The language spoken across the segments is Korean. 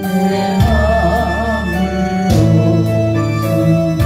내 마음을 놓으소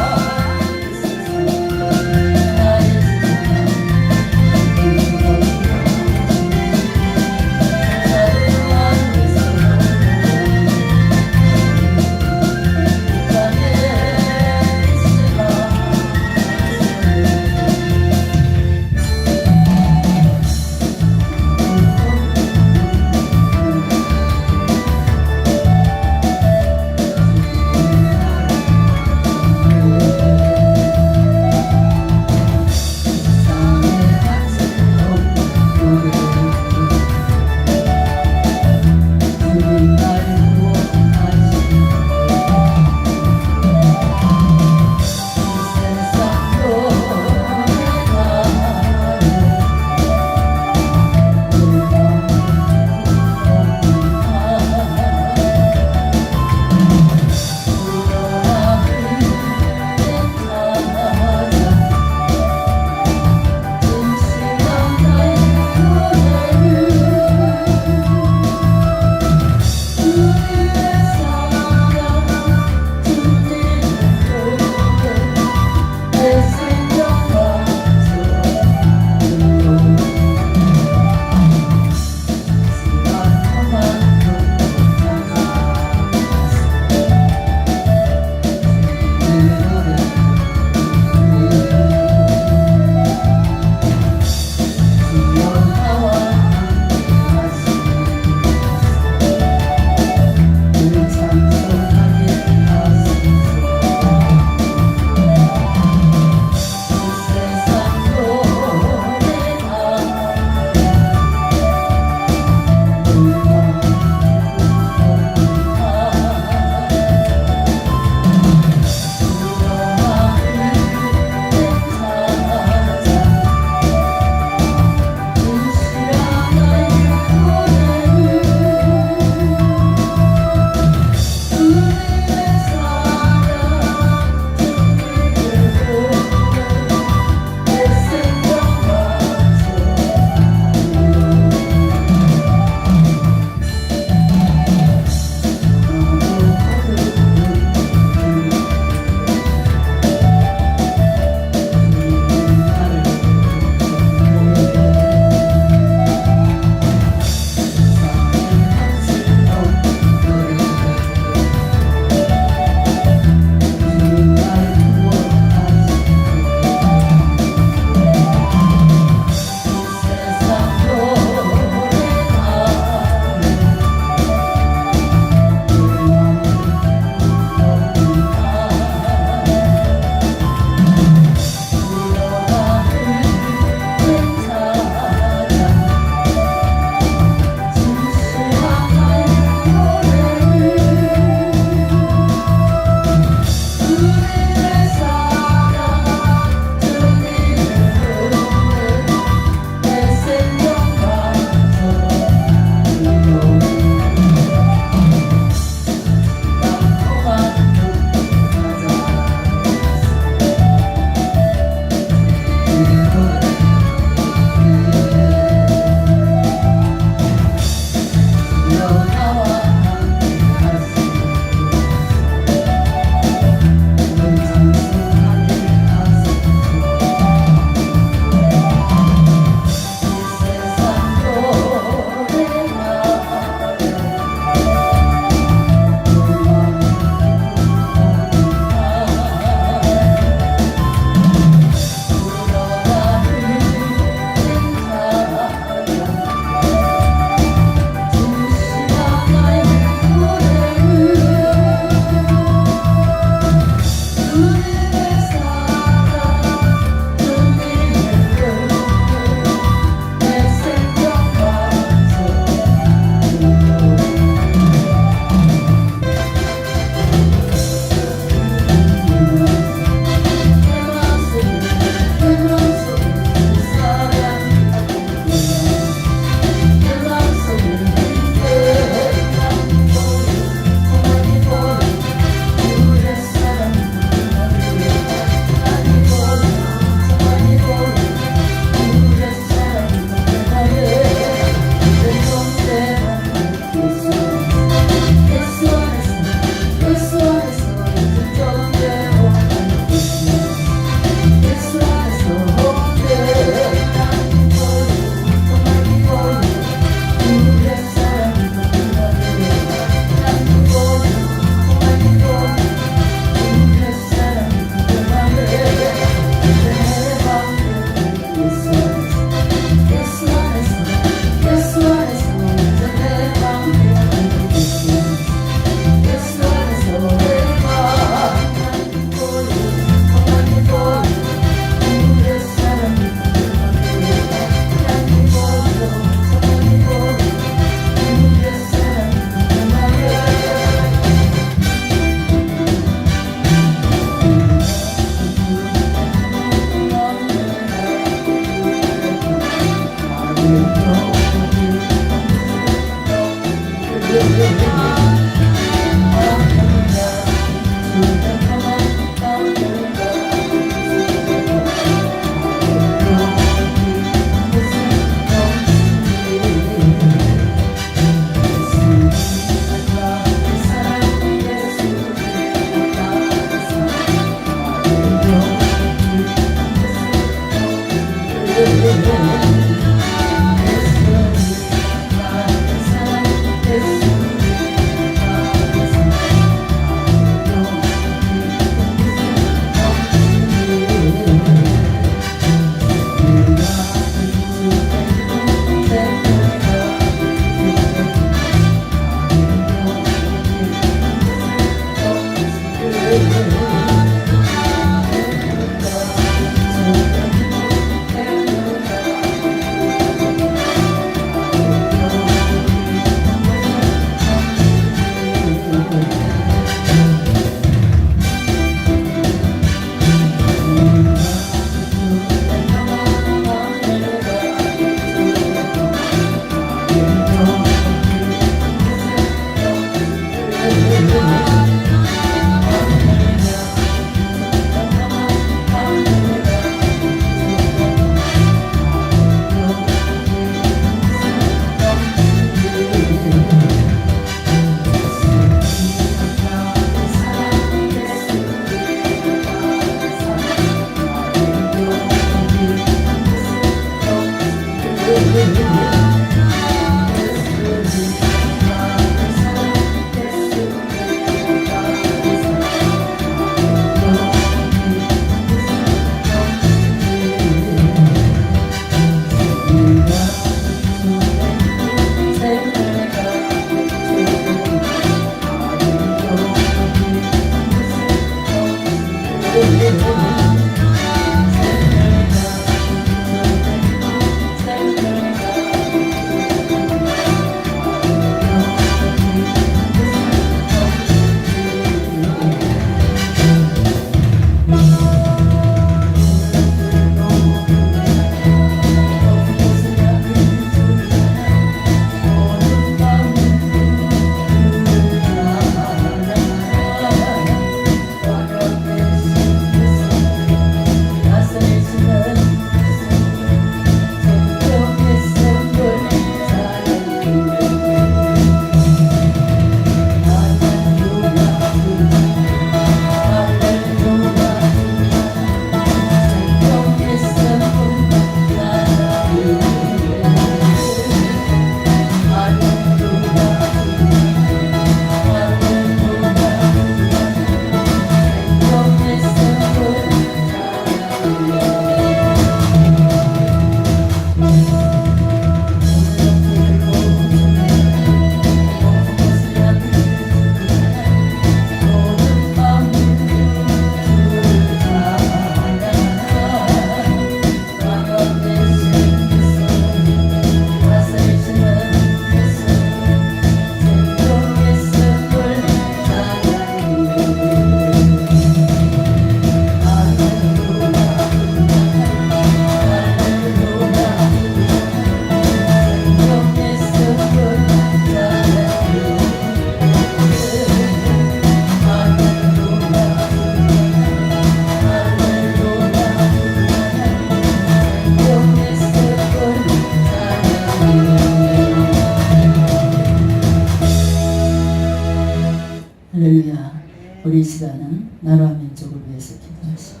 시간은 나라 민족을 위해서 기도하시고,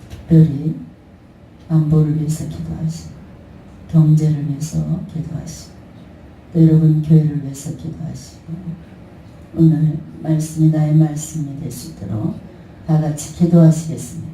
특별히 안보를 위해서 기도하시고, 경제를 위해서 기도하시고, 또 여러분 교회를 위해서 기도하시고, 오늘 말씀이 나의 말씀이 될 수 있도록 다 같이 기도하시겠습니다.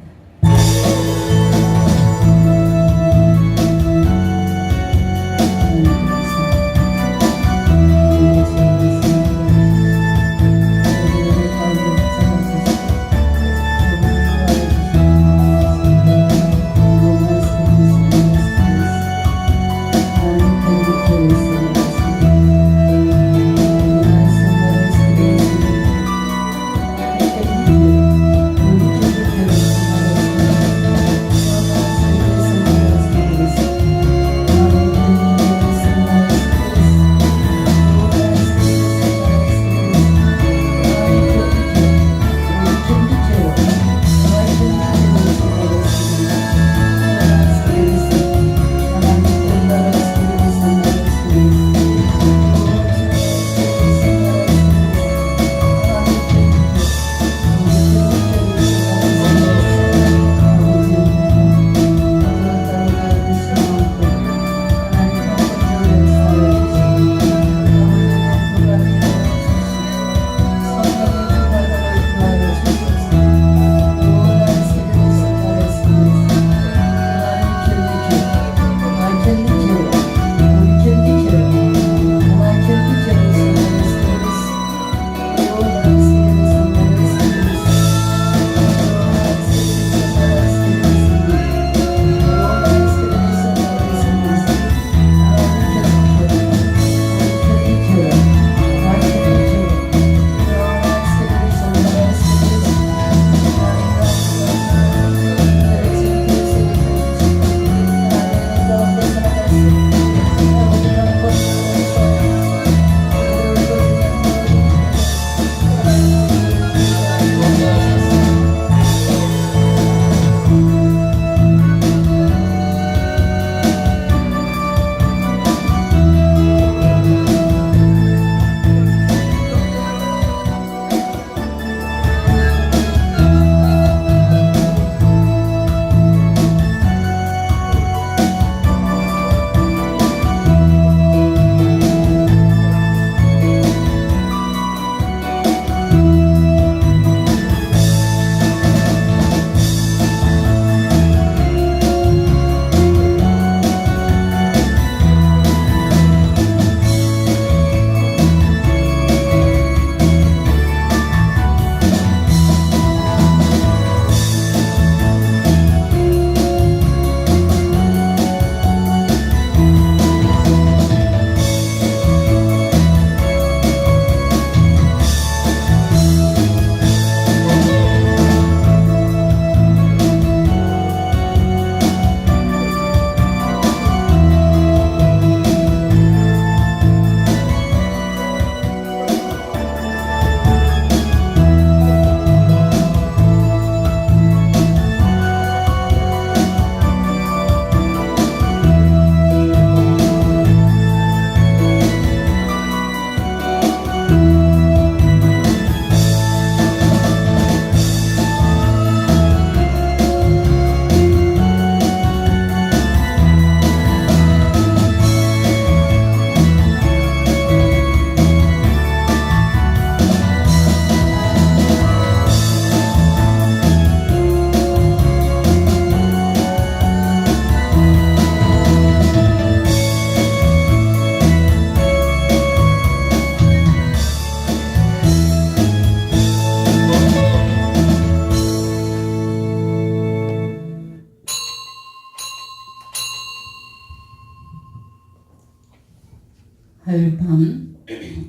화요일 밤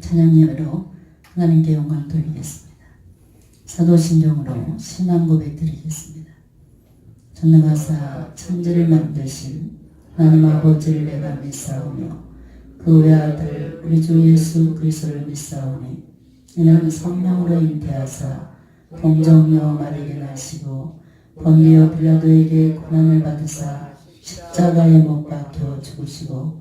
찬양 예배로 하나님께 영광 돌리겠습니다. 사도신경으로 신앙 고백 드리겠습니다. 전능하사 천지를 만드신 하나님 아버지를 내가 믿사오며 그 외아들 우리 주 예수 그리스도를 믿사오니 이는 성령으로 잉태하사 동정녀 마리아에게 나시고 본디오 빌라도에게 고난을 받으사 십자가에 못 박혀 죽으시고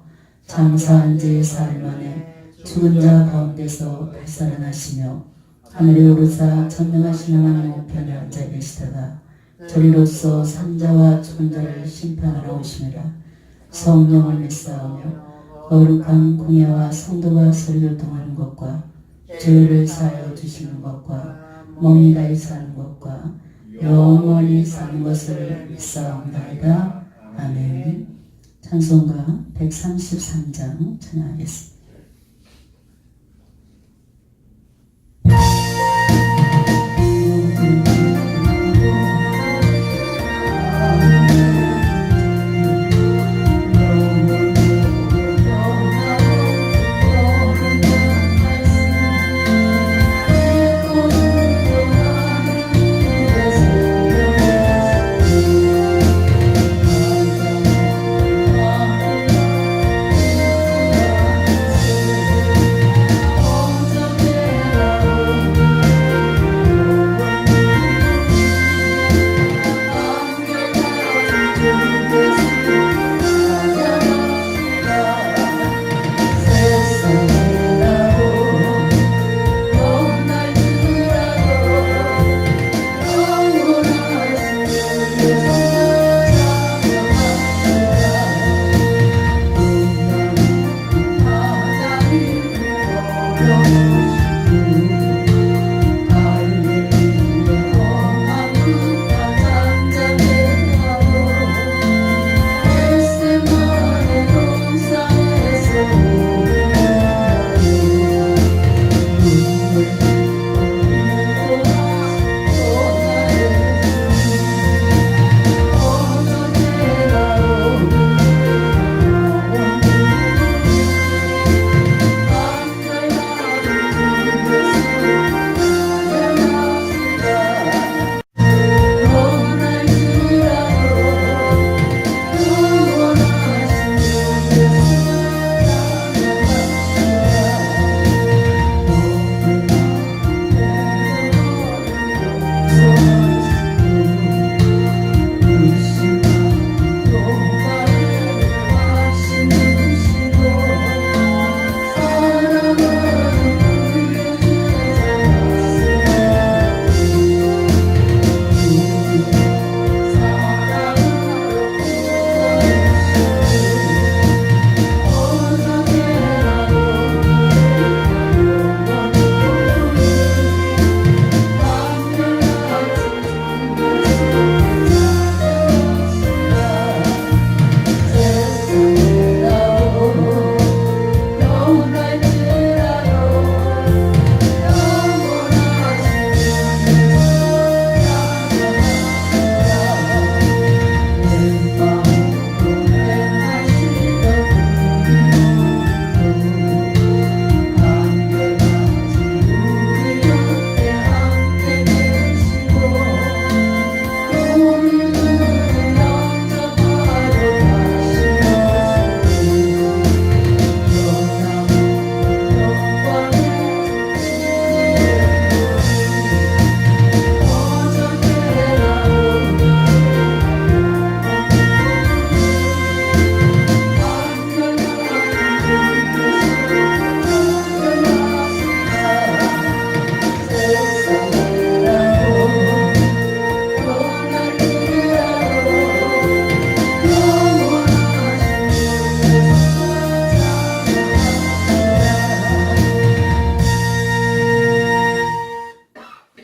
장사한 지 사흘 만에 죽은 자 가운데서 달살아나시며 하늘에 오르사 전능하신 하나님 우편에 앉아 계시다가 저리로서 산자와 죽은 자를 심판하러 오심이라. 성령을 믿사오며 거룩한 공예와 성도가 서류교통하는 것과 죄를 사하여 주시는 것과 몸이 다히 사는 것과 영원히 사는 것을 믿사옵나이다. 아멘. 찬송가 133장 찬양하겠습니다.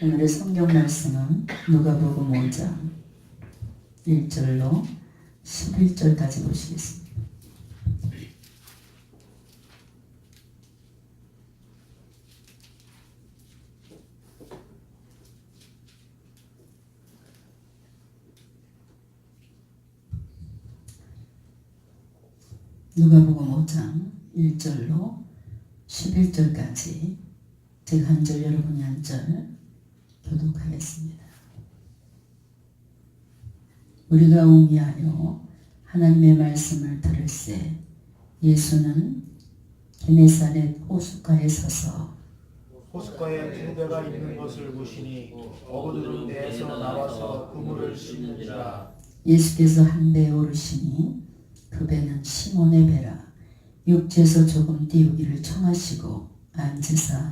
오늘의 성경 말씀은 누가복음 5장 1절로 11절까지 보시겠습니다. 누가복음 5장 1절로 11절까지 제가 한 절 여러분이 한 절 교독하겠습니다. 우리가 옹이하여 하나님의 말씀을 들을새 예수는 게네사렛 호숫가에 서서 호숫가에 두 배가 있는 것을 보시니 어부들은 배에서 나와서 그물을 씻는지라. 예수께서 한 배에 오르시니 그 배는 시몬의 배라. 육지에서 조금 띄우기를 청하시고 앉으사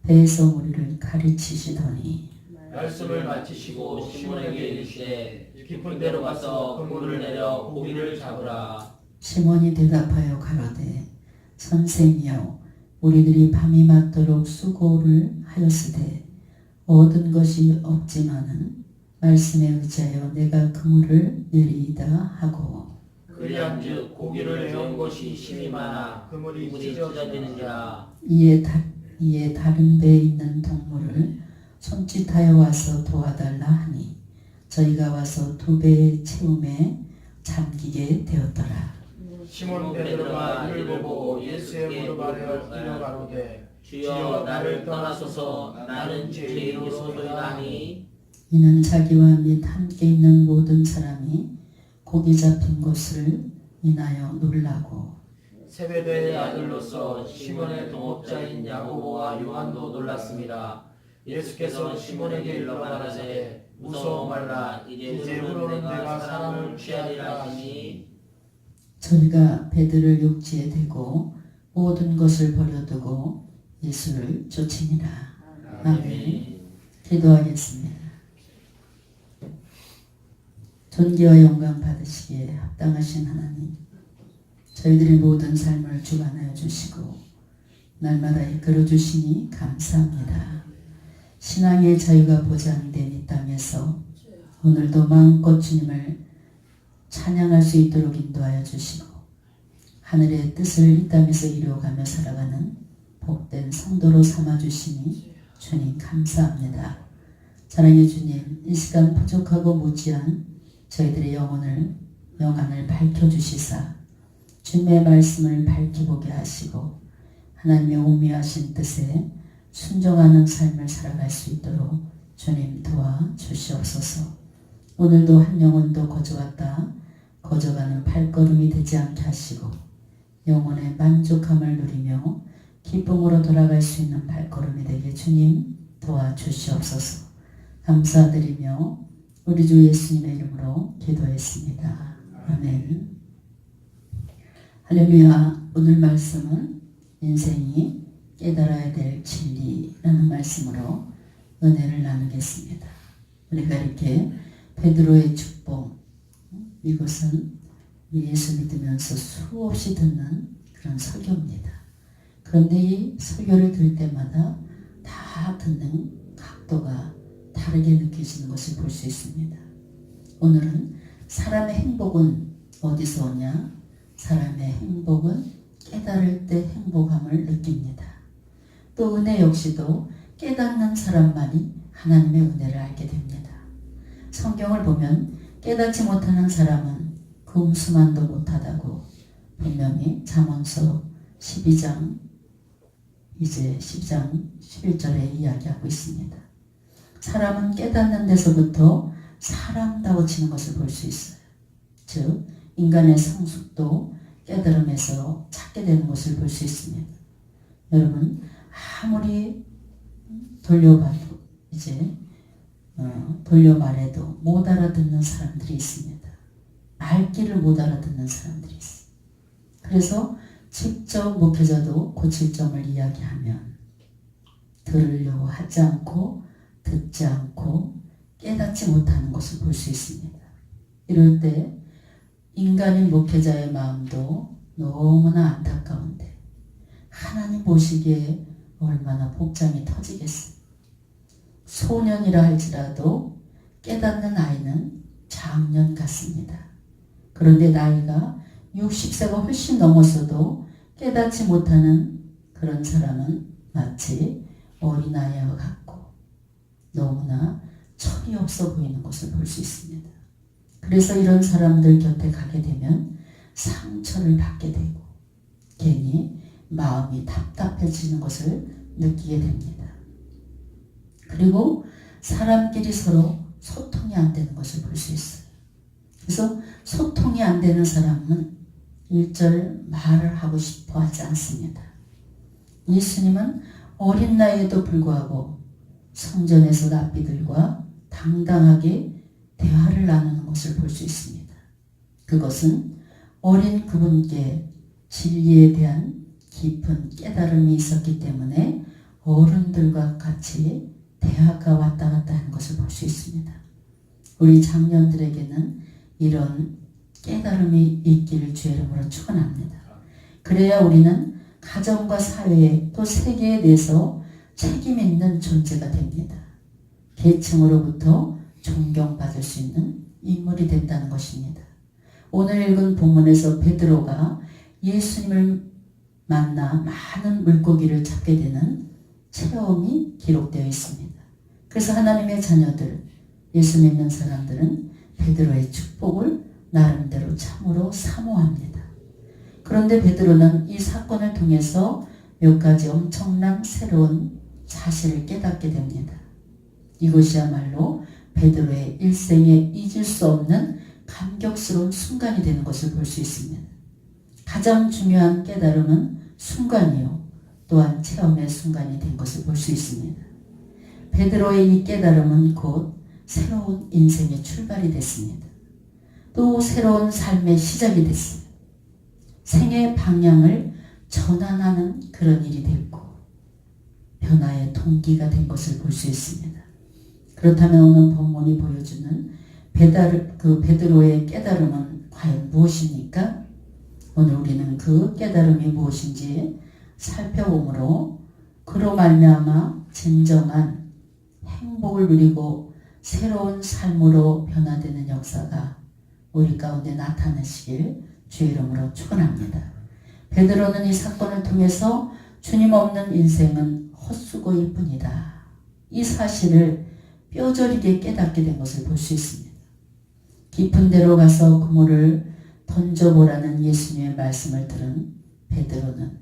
배에서 우리를 가르치시더니 말씀을 마치시고 시몬에게 이르시되 깊은 데로 가서 그물을 내려 고기를 잡으라. 시몬이 대답하여 가로되 선생이여 우리들이 밤이 맞도록 수고를 하였으되 얻은 것이 없지만은 말씀에 의지하여 내가 그물을 내리이다 하고 그리한즉 고기를 내온 것이 심히 많아 그물이 찢어지는지라. 이에 다른 배에 있는 동물을 손짓하여 와서 도와달라 하니 저희가 와서 두 배의 채움에 잠기게 되었더라. 시몬 베드로가 이를 보고 예수의 무릎 아래 엎드려 가로되 주여 나를 떠나소서 나는 죄인이로소이다 하니 이는 자기와 및 함께 있는 모든 사람이 고기 잡힌 것을 인하여 놀라고 세베대의 아들로서 시몬의 동업자인 야고보와 요한도 놀랐습니다. 예수께서 시몬에게 일러 말하시되 무서워 말라 이제후로는 내가 사람을 취하리라 하시니 저희가 배들을 육지에 대고 모든 것을 버려두고 예수를 쫓으니라. 아멘. 기도하겠습니다. 존귀와 영광 받으시기에 합당하신 하나님, 저희들의 모든 삶을 주관하여 주시고 날마다 이끌어 주시니 감사합니다. 신앙의 자유가 보장된 이 땅에서 오늘도 마음껏 주님을 찬양할 수 있도록 인도하여 주시고 하늘의 뜻을 이 땅에서 이루어가며 살아가는 복된 성도로 삼아주시니 주님 감사합니다. 사랑의 주님, 이 시간 부족하고 무지한 저희들의 영안을 밝혀주시사 주님의 말씀을 밝히보게 하시고 하나님의 오묘하신 뜻에 순종하는 삶을 살아갈 수 있도록 주님 도와주시옵소서. 오늘도 한 영혼도 거저가는 발걸음이 되지 않게 하시고 영혼의 만족함을 누리며 기쁨으로 돌아갈 수 있는 발걸음이 되게 주님 도와주시옵소서. 감사드리며 우리 주 예수님의 이름으로 기도했습니다. 아멘. 할렐루야. 오늘 말씀은 인생이 깨달아야 될 진리라는 말씀으로 은혜를 나누겠습니다. 우리가 이렇게 베드로의 축복, 이것은 예수 믿으면서 수없이 듣는 그런 설교입니다. 그런데 이 설교를 들을 때마다 다 듣는 각도가 다르게 느껴지는 것을 볼 수 있습니다. 오늘은 사람의 행복은 어디서 오냐? 사람의 행복은 깨달을 때 행복함을 느낍니다. 또 은혜 역시도 깨닫는 사람만이 하나님의 은혜를 알게 됩니다. 성경을 보면 깨닫지 못하는 사람은 금수만도 못하다고 분명히 잠언서 12장 11절에 이야기하고 있습니다. 사람은 깨닫는 데서부터 사람다워 지는 것을 볼 수 있어요. 즉 인간의 성숙도 깨달음에서 찾게 되는 것을 볼 수 있습니다. 여러분 아무리 돌려봐도 돌려 말해도 못 알아듣는 사람들이 있습니다. 말귀를 못 알아듣는 사람들이 있어요. 그래서 직접 목회자도 고칠 점을 이야기하면 들으려고 하지 않고 듣지 않고 깨닫지 못하는 것을 볼 수 있습니다. 이럴 때 인간인 목회자의 마음도 너무나 안타까운데 하나님 보시기에 얼마나 복장이 터지겠어요. 소년이라 할지라도 깨닫는 아이는 장년 같습니다. 그런데 나이가 60세가 훨씬 넘었어도 깨닫지 못하는 그런 사람은 마치 어린아이와 같고 너무나 철이 없어 보이는 것을 볼 수 있습니다. 그래서 이런 사람들 곁에 가게 되면 상처를 받게 되고 괜히 마음이 답답해지는 것을 느끼게 됩니다. 그리고 사람끼리 서로 소통이 안 되는 것을 볼 수 있어요. 그래서 소통이 안 되는 사람은 일절 말을 하고 싶어 하지 않습니다. 예수님은 어린 나이에도 불구하고 성전에서 랍비들과 당당하게 대화를 나누는 것을 볼 수 있습니다. 그것은 어린 그분께 진리에 대한 깊은 깨달음이 있었기 때문에 어른들과 같이 대학가 왔다 갔다 하는 것을 볼 수 있습니다. 우리 장년들에게는 이런 깨달음이 있기를 주의 이름으로 축원합니다. 그래야 우리는 가정과 사회에 또 세계에 대해서 책임 있는 존재가 됩니다. 계층으로부터 존경받을 수 있는 인물이 된다는 것입니다. 오늘 읽은 본문에서 베드로가 예수님을 만나 많은 물고기를 잡게 되는 체험이 기록되어 있습니다. 그래서 하나님의 자녀들, 예수 믿는 사람들은 베드로의 축복을 나름대로 참으로 사모합니다. 그런데 베드로는 이 사건을 통해서 몇 가지 엄청난 새로운 사실을 깨닫게 됩니다. 이것이야말로 베드로의 일생에 잊을 수 없는 감격스러운 순간이 되는 것을 볼 수 있습니다. 가장 중요한 깨달음은 순간이요, 또한 체험의 순간이 된 것을 볼 수 있습니다. 베드로의 이 깨달음은 곧 새로운 인생의 출발이 됐습니다. 또 새로운 삶의 시작이 됐어요. 생의 방향을 전환하는 그런 일이 됐고 변화의 동기가 된 것을 볼 수 있습니다. 그렇다면 오늘 본문이 보여주는 베드로의 깨달음은 과연 무엇입니까? 오늘 우리는 그 깨달음이 무엇인지 살펴보므로 그로 말미암아 진정한 행복을 누리고 새로운 삶으로 변화되는 역사가 우리 가운데 나타나시길 주의 이름으로 축원합니다. 베드로는 이 사건을 통해서 주님 없는 인생은 헛수고일 뿐이다, 이 사실을 뼈저리게 깨닫게 된 것을 볼 수 있습니다. 깊은 데로 가서 그물을 던져보라는 예수님의 말씀을 들은 베드로는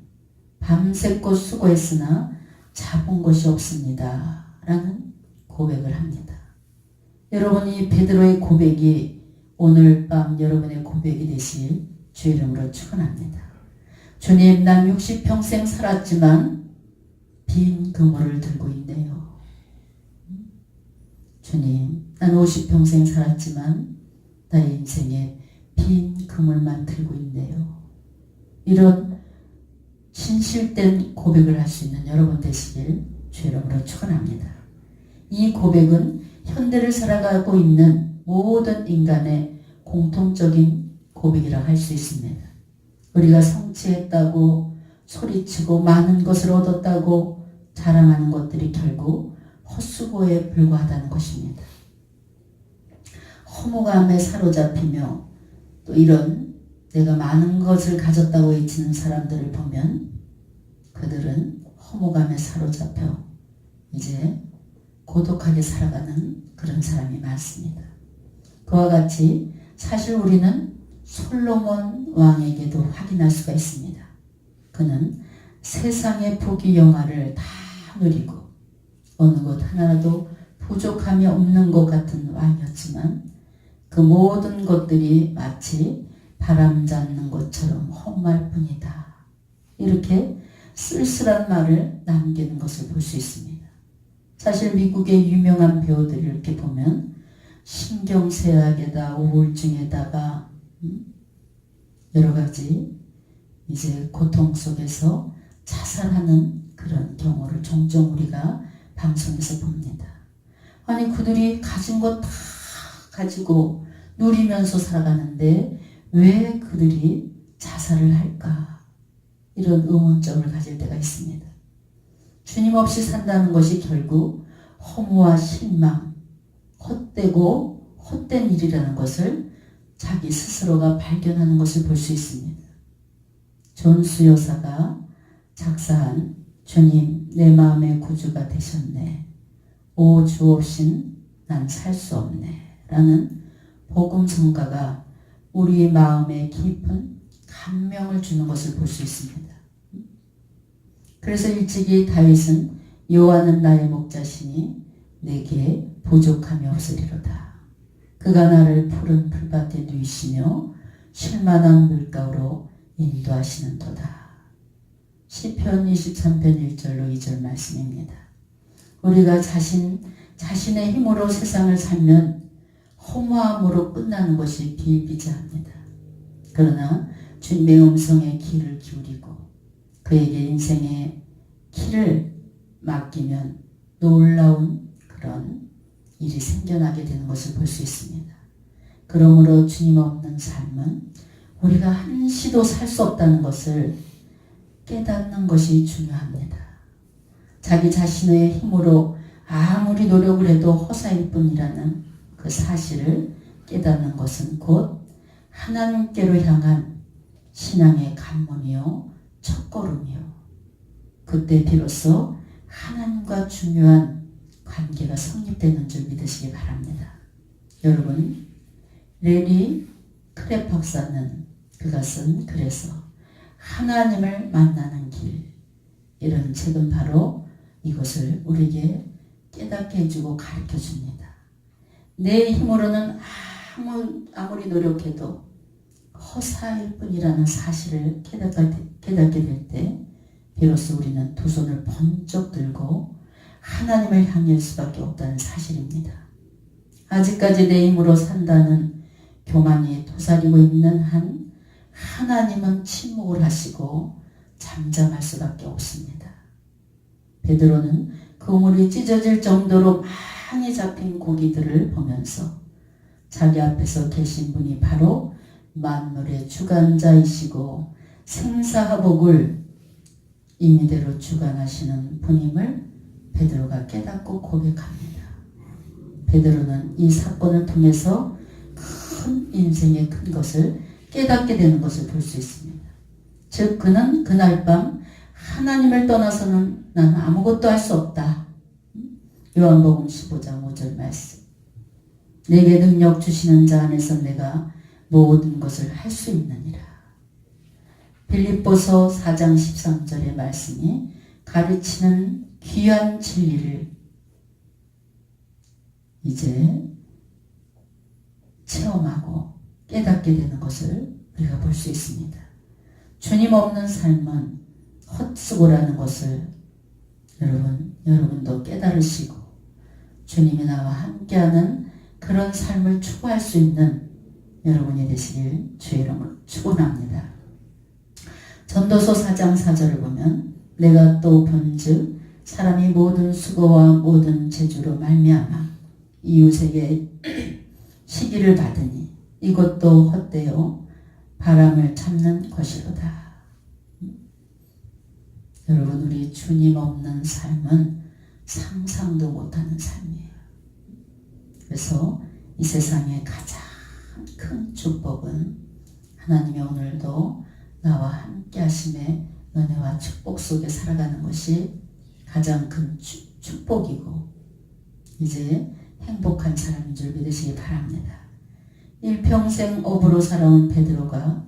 밤새껏 수고했으나 잡은 것이 없습니다 라는 고백을 합니다. 여러분, 이 베드로의 고백이 오늘 밤 여러분의 고백이 되실 주의 이름으로 축원합니다. 주님, 난 60평생 살았지만 빈 그물을 들고 있네요. 주님, 난 50평생 살았지만 나의 인생에 빈 그물만 들고 있네요. 이런 진실된 고백을 할 수 있는 여러분 되시길 주의 이름으로 축원합니다. 이 고백은 현대를 살아가고 있는 모든 인간의 공통적인 고백이라 할 수 있습니다. 우리가 성취했다고 소리치고 많은 것을 얻었다고 자랑하는 것들이 결국 헛수고에 불과하다는 것입니다. 허무감에 사로잡히며 또 이런 내가 많은 것을 가졌다고 외치는 사람들을 보면 그들은 허무감에 사로잡혀 이제 고독하게 살아가는 그런 사람이 많습니다. 그와 같이 사실 우리는 솔로몬 왕에게도 확인할 수가 있습니다. 그는 세상의 부귀영화를 다 누리고 어느 것 하나라도 부족함이 없는 것 같은 왕이었지만 그 모든 것들이 마치 바람 잡는 것처럼 헛말 뿐이다, 이렇게 쓸쓸한 말을 남기는 것을 볼 수 있습니다. 사실 미국의 유명한 배우들을 이렇게 보면 신경쇠약에다 우울증에다가 여러 가지 이제 고통 속에서 자살하는 그런 경우를 종종 우리가 방송에서 봅니다. 아니, 그들이 가진 것 다 가지고 누리면서 살아가는데 왜 그들이 자살을 할까? 이런 의문점을 가질 때가 있습니다. 주님 없이 산다는 것이 결국 허무와 실망, 헛되고 헛된 일이라는 것을 자기 스스로가 발견하는 것을 볼 수 있습니다. 존수 여사가 작사한 주님 내 마음의 구주가 되셨네, 오 주 없인 난 살 수 없네 라는 복음성가가 우리 마음에 깊은 감명을 주는 것을 볼 수 있습니다. 그래서 일찍이 다윗은 여호와는 나의 목자시니 내게 부족함이 없으리로다. 그가 나를 푸른 풀밭에 누이시며 쉴만한 물가로 인도하시는도다. 시편 23편 1절로 2절 말씀입니다. 우리가 자신의 힘으로 세상을 살면 허무함으로 끝나는 것이 비일비재합니다. 그러나 주님의 음성에 귀를 기울이고 그에게 인생의 키를 맡기면 놀라운 그런 일이 생겨나게 되는 것을 볼 수 있습니다. 그러므로 주님 없는 삶은 우리가 한시도 살 수 없다는 것을 깨닫는 것이 중요합니다. 자기 자신의 힘으로 아무리 노력을 해도 허사일 뿐이라는 그 사실을 깨닫는 것은 곧 하나님께로 향한 신앙의 관문이요 첫걸음이요. 그때 비로소 하나님과 중요한 관계가 성립되는 줄 믿으시기 바랍니다. 여러분, 레리 크랩 박사는 그가 쓴 글에서 하나님을 만나는 길, 이런 책은 바로 이것을 우리에게 깨닫게 해주고 가르쳐 줍니다. 내 힘으로는 아무리 노력해도 허사일 뿐이라는 사실을 깨닫게 될 때 비로소 우리는 두 손을 번쩍 들고 하나님을 향할 수밖에 없다는 사실입니다. 아직까지 내 힘으로 산다는 교만이 도사리고 있는 한 하나님은 침묵을 하시고 잠잠할 수밖에 없습니다. 베드로는 그물이 찢어질 정도로 많이 잡힌 고기들을 보면서 자기 앞에서 계신 분이 바로 만물의 주관자이시고 생사화복을 임의대로 주관하시는 분임을 베드로가 깨닫고 고백합니다. 베드로는 이 사건을 통해서 큰 인생의 큰 것을 깨닫게 되는 것을 볼 수 있습니다. 즉 그는 그날 밤 하나님을 떠나서는 나는 아무것도 할 수 없다. 요한복음 15장 5절 말씀. 내게 능력 주시는 자 안에서 내가 모든 것을 할 수 있느니라. 빌립보서 4장 13절의 말씀이 가르치는 귀한 진리를 이제 체험하고 깨닫게 되는 것을 우리가 볼 수 있습니다. 주님 없는 삶은 헛수고라는 것을 여러분도 깨달으시고 주님이 나와 함께하는 그런 삶을 추구할 수 있는 여러분이 되시길 주의 이름으로 축원합니다. 전도서 4장 4절을 보면 내가 또 본즉 사람이 모든 수고와 모든 재주로 말미암아 이웃에게 시기를 받으니 이것도 헛되어 바람을 참는 것이로다. 여러분, 우리 주님 없는 삶은 상상도 못하는 삶이에요. 그래서 이 세상의 가장 큰 축복은 하나님이 오늘도 나와 함께 하심의 은혜와 축복 속에 살아가는 것이 가장 큰 축복이고 이제 행복한 사람인 줄 믿으시기 바랍니다. 일평생 업으로 살아온 베드로가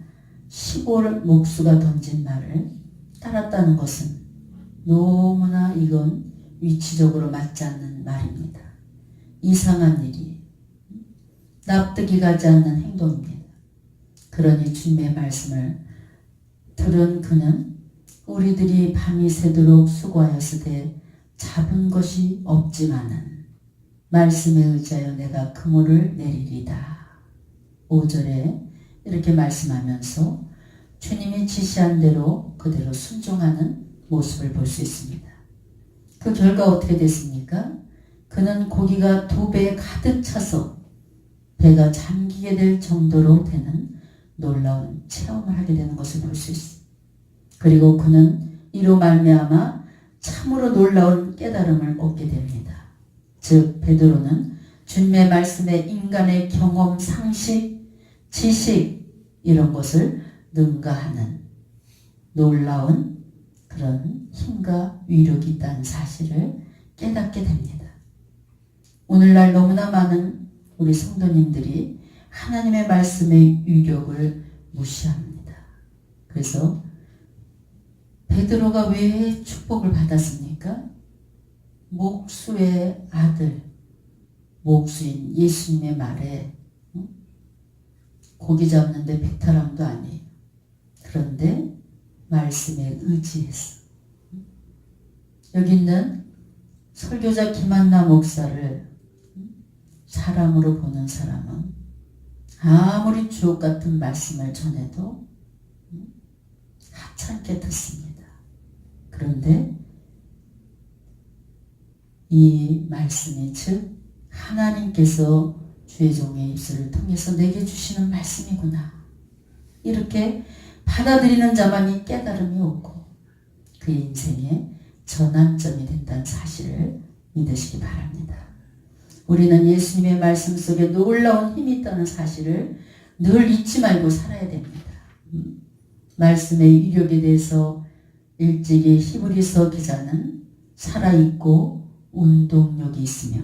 시골 목수가 던진 말을 따랐다는 것은 너무나 이건 위치적으로 맞지 않는 말입니다. 이상한 일이 납득이 가지 않는 행동입니다. 그러니 주님의 말씀을 들은 그는 우리들이 밤이 새도록 수고하였으되 잡은 것이 없지만은 말씀에 의지하여 내가 그물을 내리리다. 5절에 이렇게 말씀하면서 주님이 지시한 대로 그대로 순종하는 모습을 볼 수 있습니다. 그 결과 어떻게 됐습니까? 그는 고기가 2배에 가득 차서 배가 잠기게 될 정도로 되는 놀라운 체험을 하게 되는 것을 볼 수 있습니다. 그리고 그는 이로 말미암아 참으로 놀라운 깨달음을 얻게 됩니다. 즉 베드로는 주님의 말씀에 인간의 경험, 상식, 지식 이런 것을 능가하는 놀라운 그런 힘과 위력이 있다는 사실을 깨닫게 됩니다. 오늘날 너무나 많은 우리 성도님들이 하나님의 말씀의 위력을 무시합니다. 그래서 베드로가 왜 축복을 받았습니까? 목수의 아들, 목수인 예수님의 말에 고기 잡는데 배타랑도 아니에요. 그런데 말씀에 의지해서 여기 있는 설교자 김한나 목사를 사람으로 보는 사람은 아무리 주옥 같은 말씀을 전해도 하찮게 듣습니다. 그런데 이 말씀이 즉 하나님께서 주의 종의 입술을 통해서 내게 주시는 말씀이구나. 이렇게 받아들이는 자만이 깨달음이 오고 그 인생의 전환점이 된다는 사실을 믿으시기 바랍니다. 우리는 예수님의 말씀 속에 놀라운 힘이 있다는 사실을 늘 잊지 말고 살아야 됩니다. 말씀의 위력에 대해서 일찍이 히브리서 기자는 살아있고 운동력이 있으며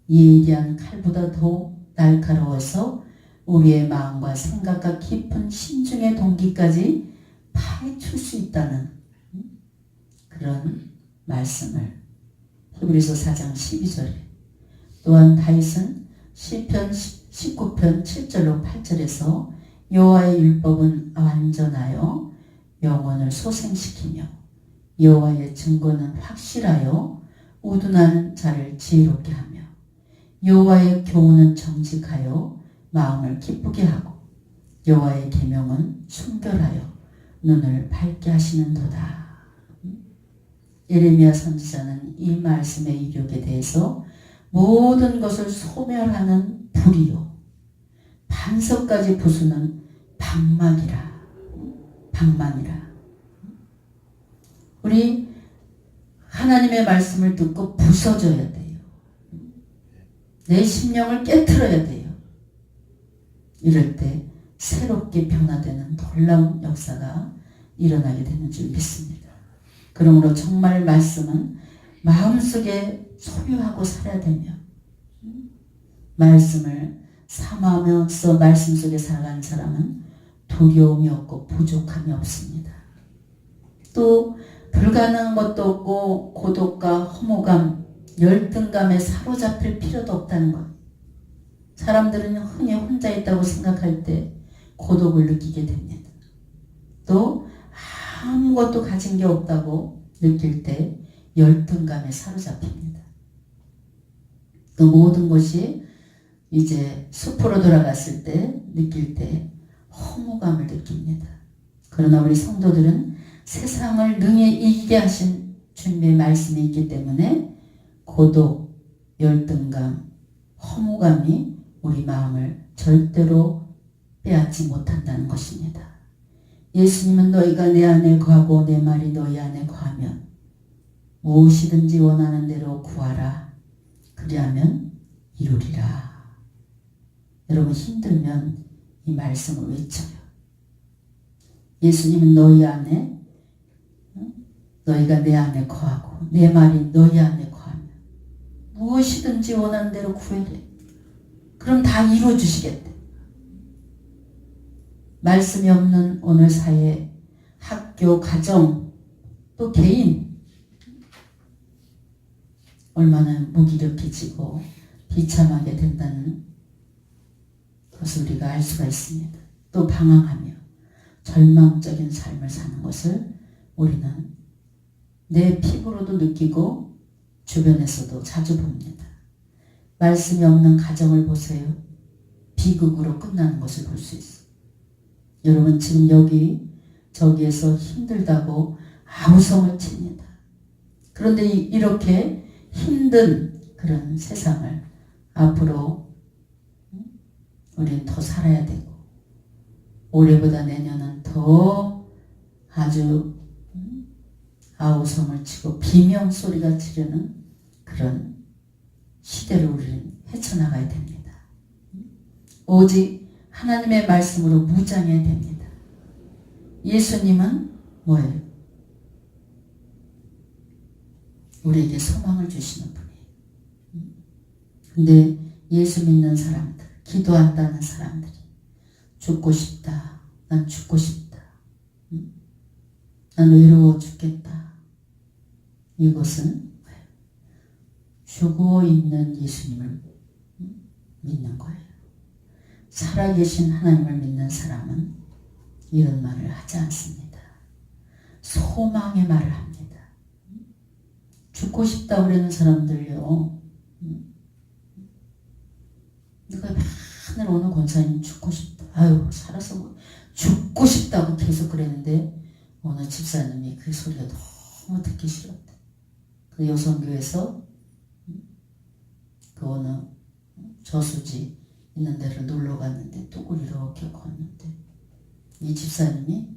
예리한 칼보다 더 날카로워서 우리의 마음과 생각과 깊은 심중의 동기까지 파헤칠 수 있다는 그런 말씀을 히브리서 4장 12절에 또한 다윗은 시편 19편 7절로 8절에서 여호와의 율법은 완전하여 영혼을 소생시키며 여호와의 증거는 확실하여 우둔한 자를 지혜롭게 하며 여호와의 교훈은 정직하여 마음을 기쁘게 하고 여호와의 계명은 순결하여 눈을 밝게 하시는도다. 예레미야 선지자는 이 말씀의 이력에 대해서 모든 것을 소멸하는 불이요 반석까지 부수는 방망이라. 우리 하나님의 말씀을 듣고 부서져야 돼요. 내 심령을 깨트려야 돼요. 이럴 때 새롭게 변화되는 놀라운 역사가 일어나게 되는 줄 믿습니다. 그러므로 정말 말씀은 마음속에 소유하고 살아야 되며 말씀을 삼하면서 말씀 속에 살아가는 사람은 두려움이 없고 부족함이 없습니다. 또 불가능한 것도 없고 고독과 허무감, 열등감에 사로잡힐 필요도 없다는 것. 사람들은 흔히 혼자 있다고 생각할 때 고독을 느끼게 됩니다. 또 아무것도 가진 게 없다고 느낄 때 열등감에 사로잡힙니다. 또 모든 것이 이제 숲으로 돌아갔을 때 느낄 때 허무감을 느낍니다. 그러나 우리 성도들은 세상을 능히 이기게 하신 주님의 말씀이 있기 때문에 고독, 열등감, 허무감이 우리 마음을 절대로 빼앗지 못한다는 것입니다. 예수님은 너희가 내 안에 거하고 내 말이 너희 안에 거하면 무엇이든지 원하는 대로 구하라. 그리하면 이루리라. 여러분 힘들면 이 말씀을 외쳐요. 예수님은 너희 안에 너희가 내 안에 거하고 내 말이 너희 안에 거하면 무엇이든지 원하는 대로 구해래. 그럼 다 이루어주시겠대. 말씀이 없는 오늘 사회, 학교, 가정, 또 개인 얼마나 무기력해지고 비참하게 된다는 것을 우리가 알 수가 있습니다. 또 방황하며 절망적인 삶을 사는 것을 우리는 내 피부로도 느끼고 주변에서도 자주 봅니다. 말씀이 없는 가정을 보세요. 비극으로 끝나는 것을 볼 수 있어요. 여러분 지금 여기 저기에서 힘들다고 아우성을 칩니다. 그런데 이렇게 힘든 그런 세상을 앞으로 우리는 더 살아야 되고 올해보다 내년은 더 아주 아우성을 치고 비명소리가 지르는 그런 시대를 우리는 헤쳐나가야 됩니다. 오직 하나님의 말씀으로 무장해야 됩니다. 예수님은 뭐예요? 우리에게 소망을 주시는 분이에요. 근데 예수 믿는 사람들, 기도한다는 사람들이 죽고 싶다. 난 죽고 싶다. 난 외로워 죽겠다. 이것은 죽어 있는 예수님을 믿는 거예요. 살아계신 하나님을 믿는 사람은 이런 말을 하지 않습니다. 소망의 말을 합니다. 죽고 싶다고 그러는 사람들요. 누가 맨날 어느 권사님 죽고 싶다. 아유 살아서 뭐 죽고 싶다고 계속 그랬는데 어느 집사님이 그 소리가 너무 듣기 싫었대. 그 여성교회에서 그 어느 저수지 있는 데를 놀러 갔는데 뚝을 이렇게 걷는데 이 집사님이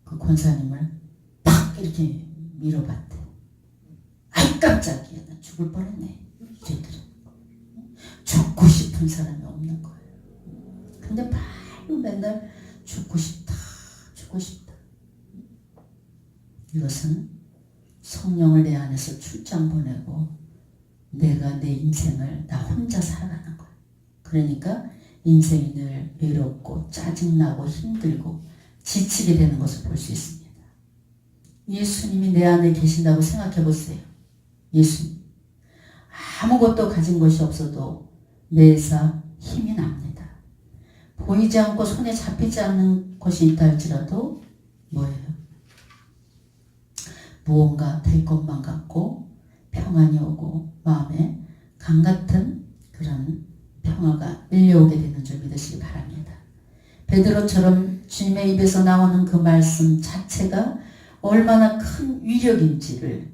그 권사님을 팍 이렇게 밀어봤대. 아이 깜짝이야. 나 죽을 뻔했네. 이제들은 죽고 싶은 사람이 없는 거예요. 근데 바로 맨날 죽고 싶다. 죽고 싶다. 이것은 성령을 내 안에서 출장 보내고 내가 내 인생을 나 혼자 살아가는 거야. 그러니까 인생이 늘 외롭고 짜증나고 힘들고 지치게 되는 것을 볼 수 있습니다. 예수님이 내 안에 계신다고 생각해 보세요. 예수님. 아무것도 가진 것이 없어도 매사 힘이 납니다. 보이지 않고 손에 잡히지 않는 것이 있다 할지라도 뭐예요? 무언가 될 것만 같고 평안이 오고 마음에 강같은 그런 평화가 밀려오게 되는 줄 믿으시기 바랍니다. 베드로처럼 주님의 입에서 나오는 그 말씀 자체가 얼마나 큰 위력인지를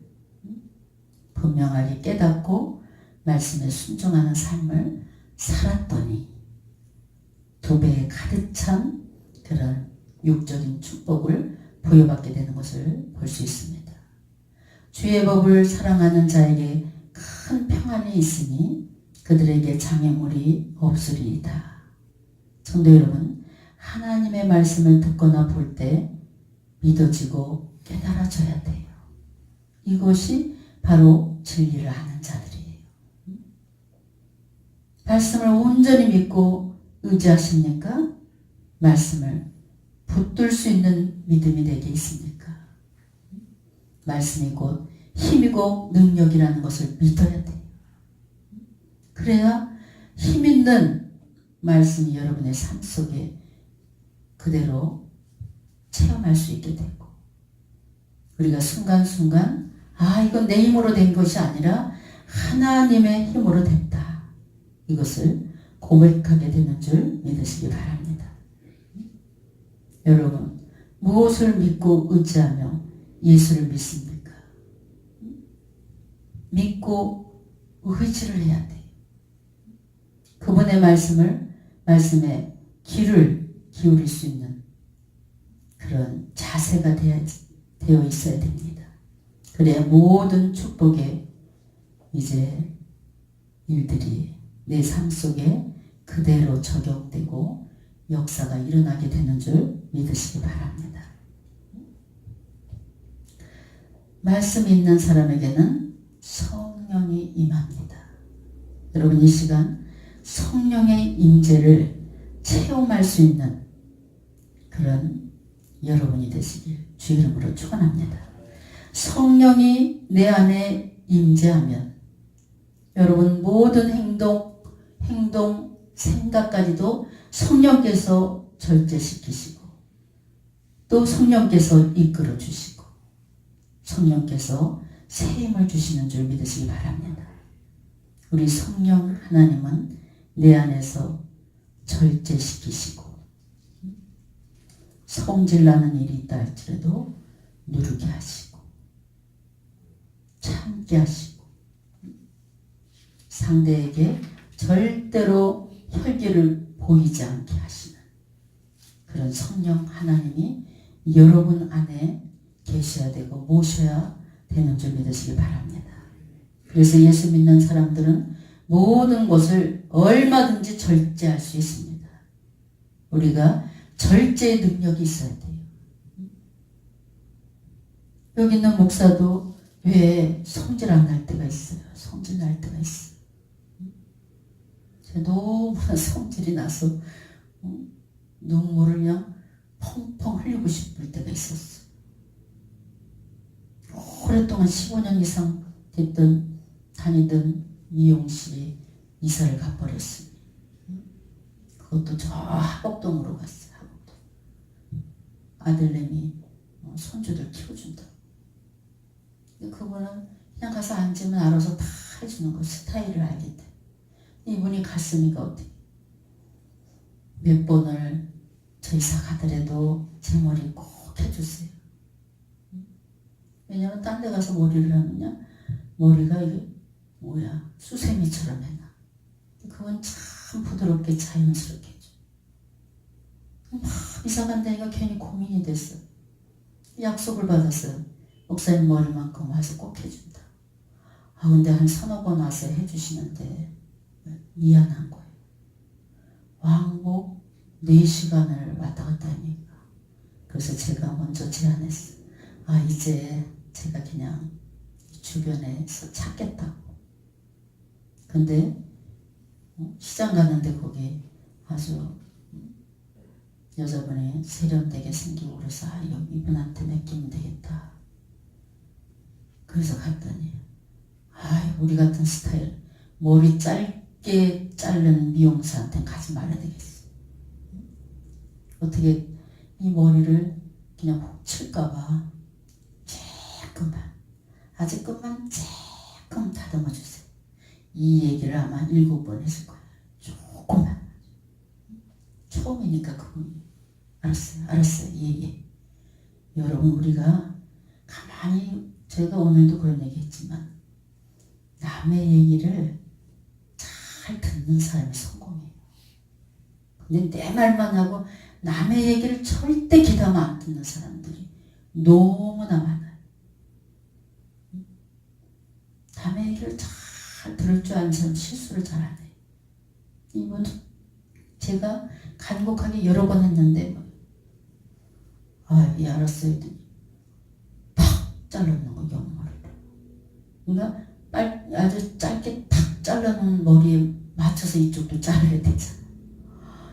분명하게 깨닫고 말씀에 순종하는 삶을 살았더니 2배에 가득 찬 그런 육적인 축복을 부여받게 되는 것을 볼 수 있습니다. 주의 법을 사랑하는 자에게 큰 평안이 있으니 그들에게 장애물이 없으리이다. 성도 여러분, 하나님의 말씀을 듣거나 볼 때 믿어지고 깨달아져야 돼요. 이것이 바로 진리를 아는 자들이에요. 말씀을 온전히 믿고 의지하십니까? 말씀을 붙들 수 있는 믿음이 내게 있습니까? 말씀이 곧 힘이고 능력이라는 것을 믿어야 돼요. 그래야 힘 있는 말씀이 여러분의 삶 속에 그대로 체험할 수 있게 되고 우리가 순간순간 이건 내 힘으로 된 것이 아니라 하나님의 힘으로 됐다. 이것을 고백하게 되는 줄 믿으시기 바랍니다. 여러분, 무엇을 믿고 의지하며 예수를 믿습니까? 믿고 의지를 해야 돼요. 그분의 말씀에 귀를 기울일 수 있는 그런 자세가 되어 있어야 됩니다. 그래야 모든 축복의 이제 일들이 내 삶 속에 그대로 적용되고 역사가 일어나게 되는 줄 믿으시기 바랍니다. 말씀 있는 사람에게는 성령이 임합니다. 여러분, 이 시간 성령의 임재를 체험할 수 있는 그런 여러분이 되시길 주 이름으로 축원합니다. 성령이 내 안에 임재하면 여러분 모든 행동, 생각까지도 성령께서 절제시키시고 또 성령께서 이끌어 주시고 성령께서 새 힘을 주시는 줄 믿으시기 바랍니다. 우리 성령 하나님은 내 안에서 절제시키시고 성질나는 일이 있다 할지라도 누르게 하시고 참게 하시고 상대에게 절대로 혈기를 보이지 않게 하시는 그런 성령 하나님이 여러분 안에 계셔야 되고 모셔야 되는 줄 믿으시기 바랍니다. 그래서 예수 믿는 사람들은 모든 것을 얼마든지 절제할 수 있습니다. 우리가 절제의 능력이 있어야 돼요. 여기 있는 목사도 왜 성질 안 날 때가 있어요. 성질 날 때가 있어요. 제가 너무 성질이 나서 눈물을 그냥 펑펑 흘리고 싶을 때가 있었어요. 오랫동안 15년 이상 다니던 미용실에 이사를 가버렸어요. 그것도 저 하곡동으로 갔어요. 하곡동. 아들내미 손주들 키워준다. 그분은 그냥 가서 앉으면 알아서 다 해주는 거 스타일을 알겠대. 이분이 갔으니까 어떻게 몇 번을 저 이사 가더라도 제 머리 꼭 해주세요. 왜냐면 딴 데 가서 머리를 하면요 머리가 이게 수세미처럼 해놔. 그건 참 부드럽게 자연스럽게 해줘. 막 이사 간다니까 괜히 고민이 됐어. 약속을 받았어요. 목사님 머리만큼 와서 꼭 해준다. 근데 한 3억 원 와서 해주시는데 미안한 거예요. 왕복 4시간을 왔다 갔다 하니까. 그래서 제가 먼저 제안했어요. 이제 제가 그냥 주변에서 찾겠다고. 근데 시장 가는데 거기 아주 여자분이 세련되게 생기고 그래서 이분한테 맡기면 되겠다. 그래서 갔더니 우리 같은 스타일 머리 짧게 자른 미용사한테 가지 말아야 되겠어. 어떻게 이 머리를 그냥 훅 칠까봐 아주 끝만 조금 다듬어 주세요. 이 얘기를 아마 7번 했을 거예요. 조금만. 처음이니까 그분이 알았어요. 예. 여러분, 우리가 가만히, 제가 오늘도 그런 얘기 했지만 남의 얘기를 잘 듣는 사람이 성공해요. 근데 내 말만 하고 남의 얘기를 절대 귀담아 안 듣는 사람들이 너무나 많아요. 남의 얘기를 잘 들을 줄 아는 사람 실수를 잘 안 해요. 이분 제가 간곡하게 여러 번 했는데 예 알았어요 했더니 팍 잘라놓는 거 옆머리를. 그러니까 아주 짧게 탁 잘라놓은 머리에 맞춰서 이쪽도 잘라야 되잖아.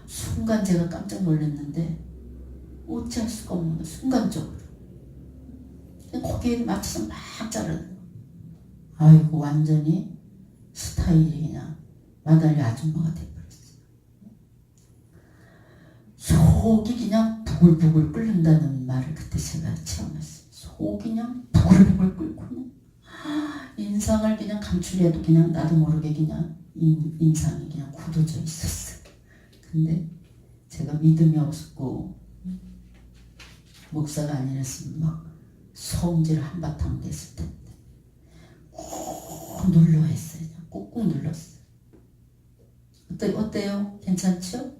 순간 제가 깜짝 놀랐는데 어찌할 수가 없는 거야. 순간적으로 거기에 맞춰서 막 자르는 거. 아이고 완전히 스타일이 그냥 마달리 아줌마가 돼버렸어요. 속이 그냥 부글부글 끓는다는 말을 그때 제가 체험했어요. 속이 그냥 부글부글 끓고 그냥 인상을 그냥 감추려도 그냥 나도 모르게 그냥 인상이 그냥 굳어져 있었어요. 근데 제가 믿음이 없었고 목사가 아니랬으면 막 성질 한바탕 됐을 텐데 꾹 눌러 했어요. 꾹꾹 눌렀어요. 어때요? 괜찮죠?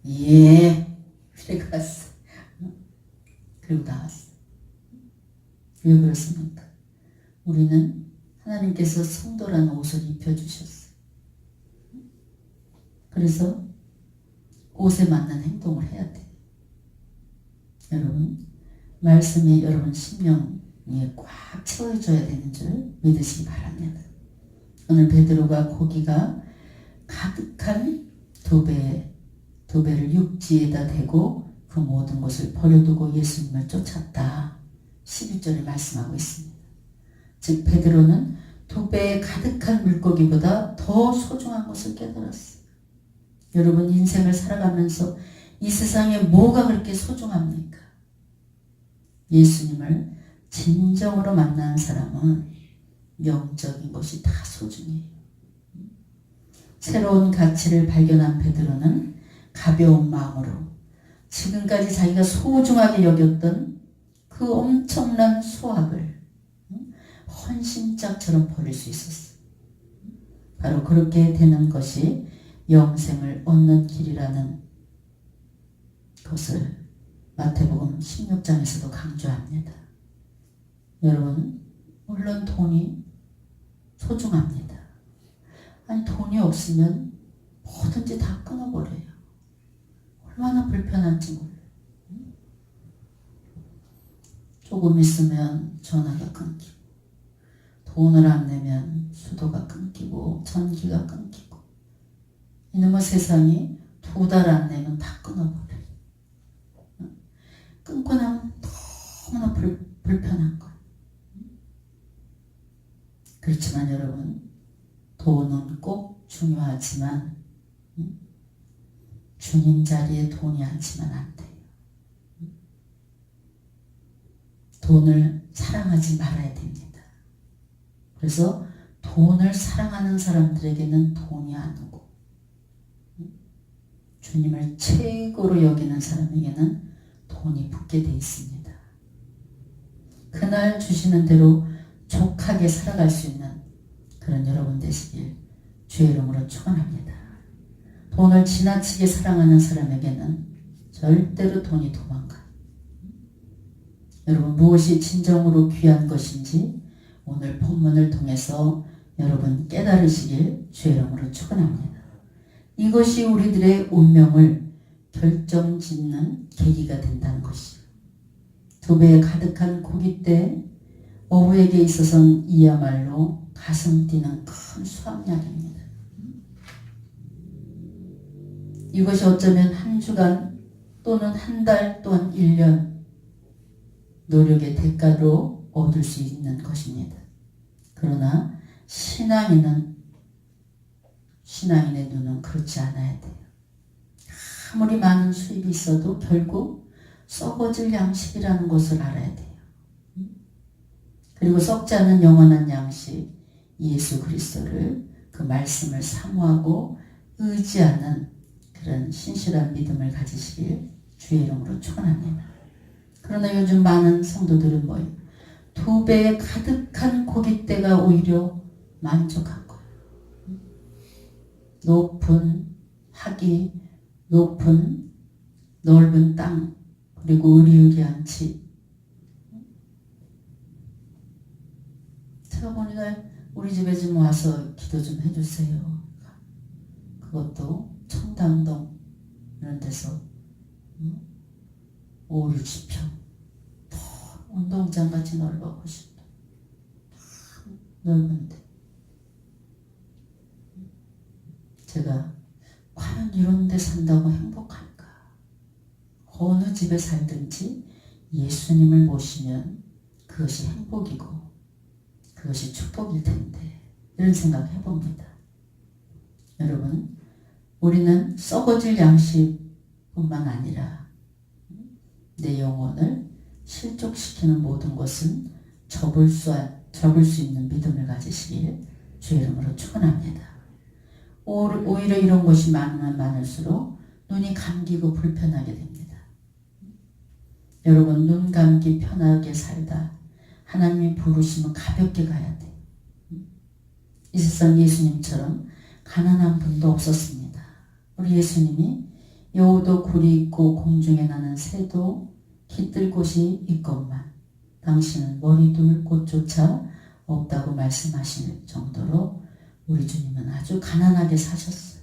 예. 그래 갔어. 그리고 나왔어. 왜 그렇습니까? 우리는 하나님께서 성도라는 옷을 입혀주셨어요. 그래서 옷에 맞는 행동을 해야 돼요. 여러분, 말씀이 여러분 심령에 꽉 채워져야 되는 줄 믿으시기 바랍니다. 오늘 베드로가 고기가 가득한 두 배를 육지에다 대고 그 모든 것을 버려두고 예수님을 쫓았다. 11절에 말씀하고 있습니다. 즉 베드로는 2배의 가득한 물고기보다 더 소중한 것을 깨달았어요. 여러분 인생을 살아가면서 이 세상에 뭐가 그렇게 소중합니까? 예수님을 진정으로 만난 사람은 영적인 것이 다 소중해요. 새로운 가치를 발견한 베드로는 가벼운 마음으로 지금까지 자기가 소중하게 여겼던 그 엄청난 수확을 헌신짝처럼 버릴 수 있었어요. 바로 그렇게 되는 것이 영생을 얻는 길이라는 것을 마태복음 16장에서도 강조합니다. 여러분, 물론 돈이 소중합니다. 돈이 없으면 뭐든지 다 끊어버려요. 얼마나 불편한지 몰라요. 조금 있으면 전화가 끊기고, 돈을 안 내면 수도가 끊기고, 전기가 끊기고, 이놈의 세상이 2달 안 내면 다 끊어버려요. 끊고 나면 너무나 불편한 거예요. 그렇지만 여러분, 돈은 꼭 중요하지만 주님 자리에 돈이 앉으면 안 돼요. 돈을 사랑하지 말아야 됩니다. 그래서 돈을 사랑하는 사람들에게는 돈이 안 오고 주님을 최고로 여기는 사람에게는 돈이 붙게 돼 있습니다. 그날 주시는 대로 족하게 살아갈 수 있는 그런 여러분 되시길 주의 이름으로 축원합니다. 돈을 지나치게 사랑하는 사람에게는 절대로 돈이 도망가. 여러분 무엇이 진정으로 귀한 것인지 오늘 본문을 통해서 여러분 깨달으시길 주의 이름으로 축원합니다. 이것이 우리들의 운명을 결정짓는 계기가 된다는 것이요. 두 배에 가득한 고깃대 어부에게 있어서는 이야말로 가슴 뛰는 큰 수확량입니다. 이것이 어쩌면 한 주간 또는 한 달 또는 1년 노력의 대가로 얻을 수 있는 것입니다. 그러나 신앙인의 눈은 그렇지 않아야 돼요. 아무리 많은 수입이 있어도 결국 썩어질 양식이라는 것을 알아야 돼요. 그리고 썩지 않는 영원한 양식 예수 그리스도를 그 말씀을 사모하고 의지하는 그런 신실한 믿음을 가지시길 주의 이름으로 축원합니다. 그러나 요즘 많은 성도들은 뭐예요? 두 배에 가득한 고깃대가 오히려 만족한 거예요. 높은 학위, 높은 넓은 땅, 그리고 의리의리한 집. 제가 보니까 우리 집에 좀 와서 기도 좀 해주세요. 그것도 청담동 이런 데서 5, 60평 운동장 같이 넓어 보시다. 넓은데 제가 과연 이런 데 산다고 행복할까? 어느 집에 살든지 예수님을 모시면 그것이 행복이고 그것이 축복일 텐데 이런 생각 해봅니다. 여러분 우리는 썩어질 양식뿐만 아니라 내 영혼을 실족시키는 모든 것은 접을 수 있는 믿음을 가지시길 주의 이름으로 축원합니다. 오히려 이런 것이 많으면 많을수록 눈이 감기고 불편하게 됩니다. 여러분 눈 감기 편하게 살다 하나님이 부르시면 가볍게 가야 돼요. 이 세상 예수님처럼 가난한 분도 없었습니다. 우리 예수님이 여우도 굴이 있고 공중에 나는 새도 깃들 곳이 있건만 당신은 머리 둘 곳조차 없다고 말씀하실 정도로 우리 주님은 아주 가난하게 사셨어요.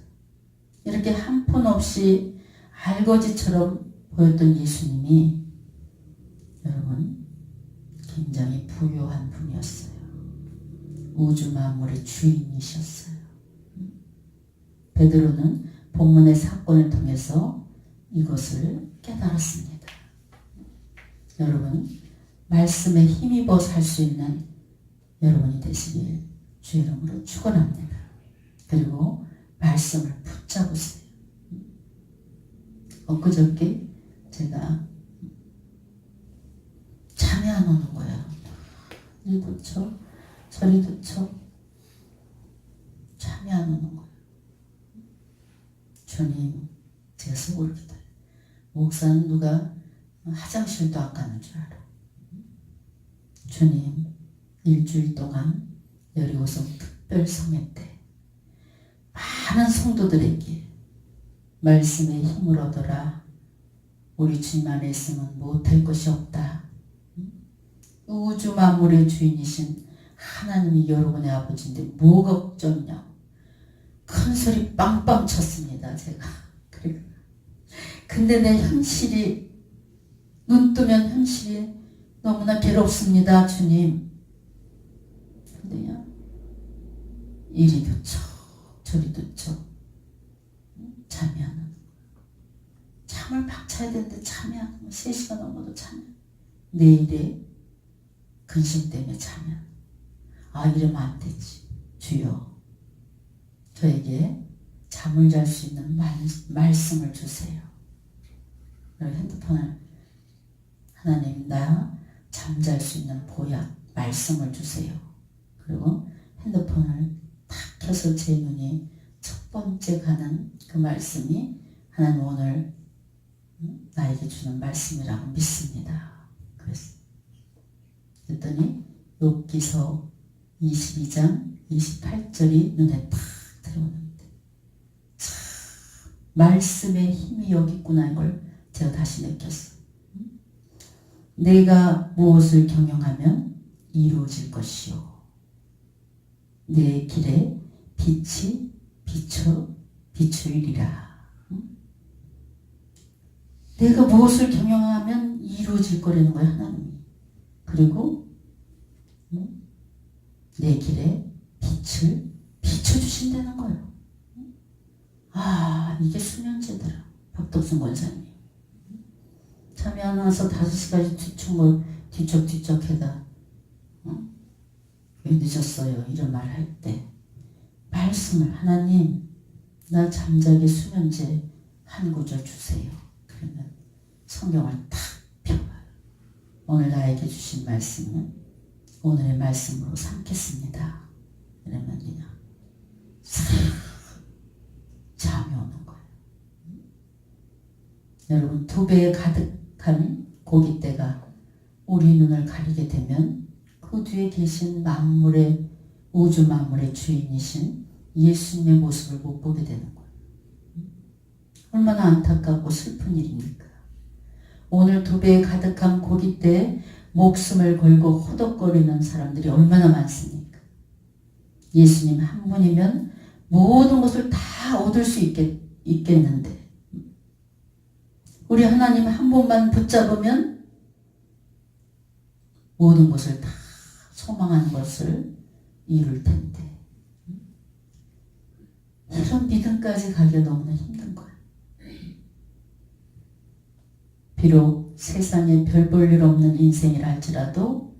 이렇게 한 푼 없이 알거지처럼 보였던 예수님이 여러분 굉장히 부유한 분이었어요. 우주 만물의 주인이셨어요. 베드로는 본문의 사건을 통해서 이것을 깨달았습니다. 여러분 말씀에 힘입어 살 수 있는 여러분이 되시길 주의 이름으로 축원합니다. 그리고 말씀을 붙잡으세요. 엊그저께 제가 잠이 안 오는 거예요. 이리도 쳐 저리도 쳐 잠이 안 오는 거예요. 주님 제가 속으로 기도해요. 목사는 누가 화장실도 안 가는 줄 알아. 주님 일주일 동안 여리고성 특별성회 때 많은 성도들에게 말씀의 힘을 얻어라. 우리 주님 안에 있으면 못할 것이 없다. 우주 만물의 주인이신 하나님이 여러분의 아버지인데 뭐 걱정이냐고 큰 소리 빵빵 쳤습니다. 제가. 근데 내 현실이 눈 뜨면 현실이 너무나 괴롭습니다. 주님. 근데요 이리도 쳐 저리도 쳐 잠이 안 오는 잠을 막 자야 되는데 잠이 안 오면 3시간 넘어도 잠이 안 오면 내일에 근심 때문에 잠이 안 오면 이러면 안 되지. 주여 저에게 잠을 잘 수 있는 말씀을 주세요. 그리고 핸드폰을 하나님 나 잠잘 수 있는 보약 말씀을 주세요. 그리고 핸드폰을 탁 켜서 제 눈이 첫 번째 가는 그 말씀이 하나님 오늘 나에게 주는 말씀이라고 믿습니다. 그랬더니 욥기서 22장 28절이 눈에 탁 들어오는데 말씀의 힘이 여기 있구나 이걸 제가 다시 느꼈어요. 내가 무엇을 경영하면 이루어질 것이요 내 길에 빛이 비추리라. 내가 무엇을 경영하면 이루어질 거라는 거야 하나님이. 그리고 내 길에 빛을 비춰주신다는 거예요. 아 이게 수면제더라. 박덕순 권사님. 잠이 안 와서 5시까지 뒤척 해다 왜 늦었어요 이런 말 할 때 말씀을 하나님 나 잠자게 수면제 한 구절 주세요. 그러면 성경을 탁 펴봐요. 오늘 나에게 주신 말씀은 오늘의 말씀으로 삼겠습니다. 이러면 그냥 싹 잠이 오는 거예요. 여러분 2배에 가득한 고깃대가 우리 눈을 가리게 되면 그 뒤에 계신 만물의 우주 만물의 주인이신 예수님의 모습을 못 보게 되는 거예요. 얼마나 안타깝고 슬픈 일입니까? 오늘 2배에 가득한 고깃대에 목숨을 걸고 호덕거리는 사람들이 얼마나 많습니까? 예수님 한 분이면 모든 것을 다 얻을 수 있겠는데 우리 하나님 한 분만 붙잡으면 모든 것을 다 소망한 것을 이룰 텐데 이런 믿음까지 가기가 너무나 힘든 거야. 비록 세상에 별 볼 일 없는 인생이라 할지라도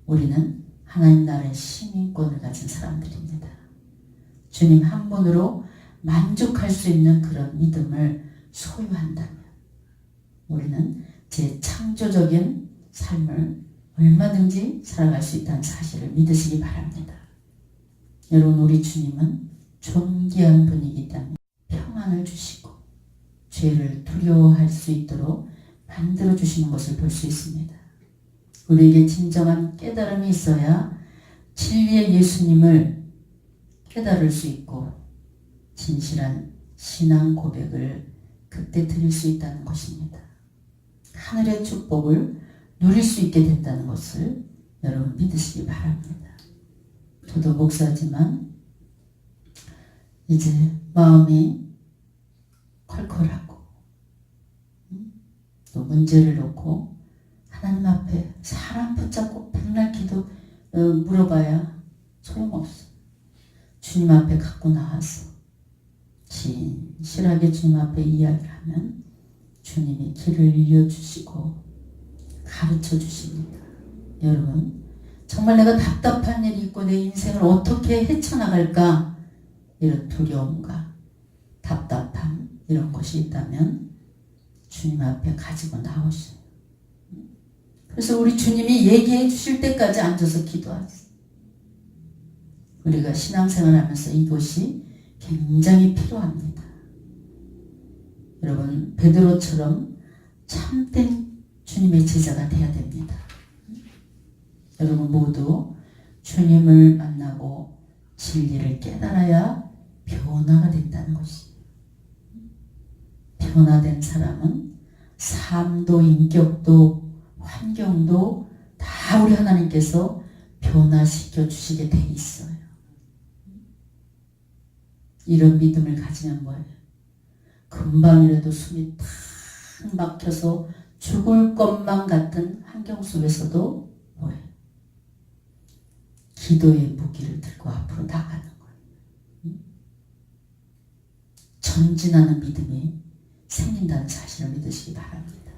우리는 하나님 나라의 시민권을 가진 사람들입니다. 주님 한 분으로 만족할 수 있는 그런 믿음을 소유한다면 우리는 제 창조적인 삶을 얼마든지 살아갈 수 있다는 사실을 믿으시기 바랍니다. 여러분 우리 주님은 존귀한 분이기 때문에 평안을 주시고 죄를 두려워할 수 있도록 만들어 주시는 것을 볼 수 있습니다. 우리에게 진정한 깨달음이 있어야 진리의 예수님을 깨달을 수 있고 진실한 신앙 고백을 그때 드릴 수 있다는 것입니다. 하늘의 축복을 누릴 수 있게 된다는 것을 여러분 믿으시기 바랍니다. 저도 목사지만 이제 마음이 컬컬하고 또 문제를 놓고 하나님 앞에 사람 붙잡고 백날 기도 물어봐야 소용없어. 주님 앞에 갖고 나와서 진실하게 주님 앞에 이야기를 하면 주님이 길을 이어주시고 가르쳐 주십니다. 여러분 정말 내가 답답한 일이 있고 내 인생을 어떻게 헤쳐나갈까 이런 두려움과 답답함 이런 것이 있다면 주님 앞에 가지고 나오셔요. 그래서 우리 주님이 얘기해 주실 때까지 앉아서 기도하세요. 우리가 신앙생활 하면서 이것이 굉장히 필요합니다. 여러분 베드로처럼 참된 주님의 제자가 되어야 됩니다. 여러분 모두 주님을 만나고 진리를 깨달아야 변화가 된다는 것이에요. 변화된 사람은 삶도 인격도 환경도 다 우리 하나님께서 변화시켜 주시게 돼 있어요. 이런 믿음을 가지면 뭐예요? 금방이라도 숨이 탁 막혀서 죽을 것만 같은 환경 속에서도 뭐예요? 기도의 무기를 들고 앞으로 나가는 거예요. 전진하는 믿음이 생긴다는 사실을 믿으시기 바랍니다.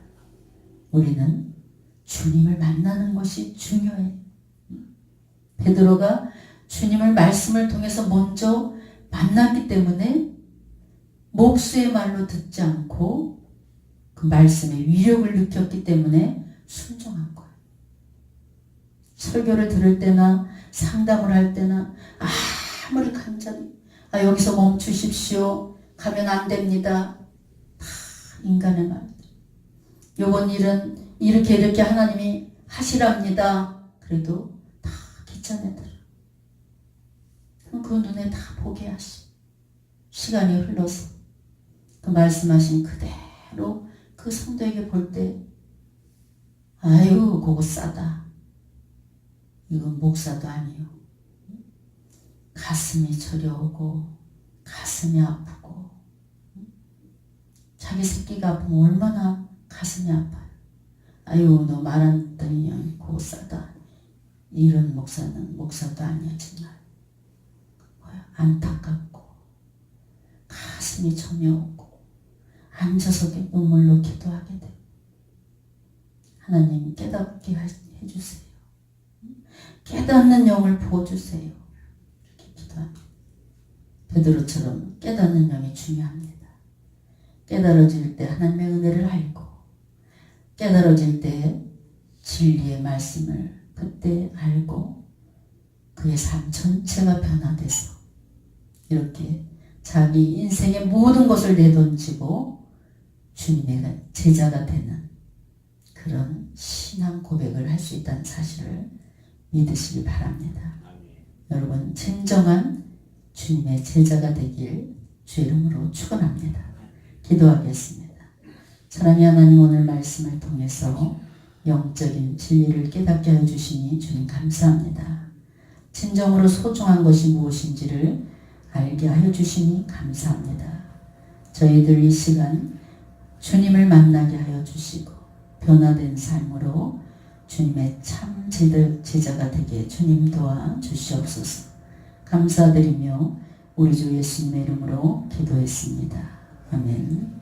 우리는 주님을 만나는 것이 중요해요. 베드로가 주님을 말씀을 통해서 먼저 만났기 때문에 목수의 말로 듣지 않고 그 말씀의 위력을 느꼈기 때문에 순종한 거예요. 설교를 들을 때나 상담을 할 때나 아무리 간절히 여기서 멈추십시오. 가면 안 됩니다. 다 인간의 말들. 요번 일은 이렇게 하나님이 하시랍니다. 그래도 다 귀찮아들어. 그 눈에 다 보게 하시. 시간이 흘러서 그 말씀하신 그대로 그 성도에게 볼 때 아유 그거 싸다. 이건 목사도 아니요. 가슴이 저려오고 가슴이 아프고 자기 새끼가 아프면 얼마나 가슴이 아파요. 아유 너 말 안 듣더니 그거 싸다. 이런 목사는 목사도 아니야 정말. 안타깝고 가슴이 저며오고 앉아서 눈물로 기도하게 돼. 하나님 깨닫게 해주세요. 깨닫는 영을 부어주세요. 이렇게 기도합니다. 베드로처럼 깨닫는 영이 중요합니다. 깨달아질 때 하나님의 은혜를 알고 깨달아질 때 진리의 말씀을 그때 알고 그의 삶 전체가 변화돼서 이렇게 자기 인생의 모든 것을 내던지고 주님의 제자가 되는 그런 신앙 고백을 할 수 있다는 사실을 믿으시기 바랍니다. 여러분 진정한 주님의 제자가 되길 주의 이름으로 축원합니다. 기도하겠습니다. 사랑의 하나님 오늘 말씀을 통해서 영적인 진리를 깨닫게 하여 주시니 주님 감사합니다. 진정으로 소중한 것이 무엇인지를 알게 하여 주시니 감사합니다. 저희들 이 시간 주님을 만나게 하여 주시고 변화된 삶으로 주님의 참 제자가 되게 주님 도와 주시옵소서. 감사드리며 우리 주 예수님의 이름으로 기도했습니다. 아멘.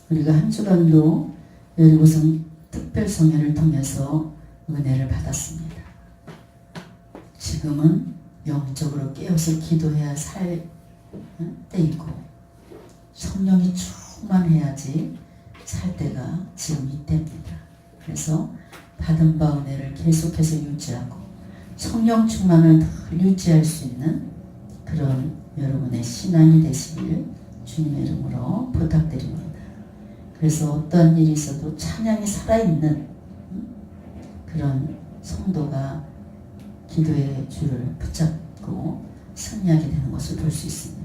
우리가 한 주간도 여리고성 특별성회를 통해서 은혜를 받았습니다. 지금은 영적으로 깨어서 기도해야 살 때이고 성령이 충만해야지 살 때가 지금 이때입니다. 그래서 받은 바 은혜를 계속해서 유지하고 성령 충만을 늘 유지할 수 있는 그런 여러분의 신앙이 되시길 주님의 이름으로 부탁드립니다. 그래서 어떠한 일이 있어도 찬양이 살아있는 그런 성도가 기도의 줄을 붙잡고 승리하게 되는 것을 볼 수 있습니다.